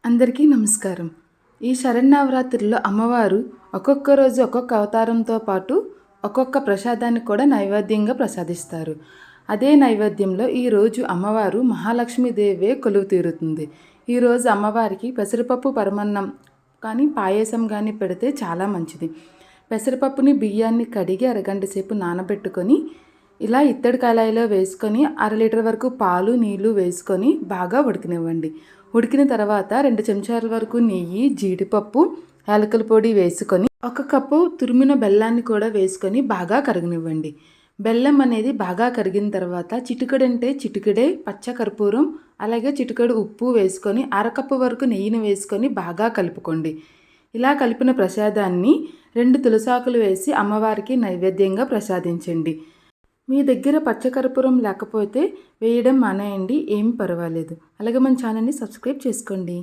అందరికీ నమస్కారం. ఈ శరన్నవరాత్రుల్లో అమ్మవారు ఒక్కొక్క రోజు ఒక్కొక్క అవతారంతో పాటు ఒక్కొక్క ప్రసాదాన్ని కూడా నైవేద్యంగా ప్రసాదిస్తారు. అదే నైవేద్యంలో ఈరోజు అమ్మవారు మహాలక్ష్మీదేవే కొలువు తీరుతుంది. ఈరోజు అమ్మవారికి పెసరపప్పు పరమన్నం కానీ పాయసం కానీ పెడితే చాలా మంచిది. పెసరపప్పుని బియ్యాన్ని కడిగి అరగంట సేపు నానబెట్టుకొని ఇలా ఇత్తడి కళాయిలో వేసుకొని 1/2 లీటర్ వరకు పాలు నీళ్లు వేసుకొని బాగా ఉడకనివ్వండి. ఉడికిన తర్వాత 2 చెంచాల వరకు నెయ్యి, జీడిపప్పు, యాలకుల పొడి వేసుకొని 1 కప్పు తురిమిన బెల్లాన్ని కూడా వేసుకొని బాగా కరగనివ్వండి. బెల్లం అనేది బాగా కరిగిన తర్వాత చిటికెడంటే చిటికెడే పచ్చకర్పూరం, అలాగే చిటికెడు ఉప్పు వేసుకొని 1/2 కప్పు వరకు నెయ్యిని వేసుకొని బాగా కలుపుకోండి. ఇలా కలిపిన ప్రసాదాన్ని 2 తులసాకులు వేసి అమ్మవారికి నైవేద్యంగా ప్రసాదించండి. మీ దగ్గర పచ్చకర్పూరం లేకపోతే వేయడం మానేయండి, ఏం పర్వాలేదు. అలాగే మన ఛానల్ని సబ్స్క్రైబ్ చేసుకోండి.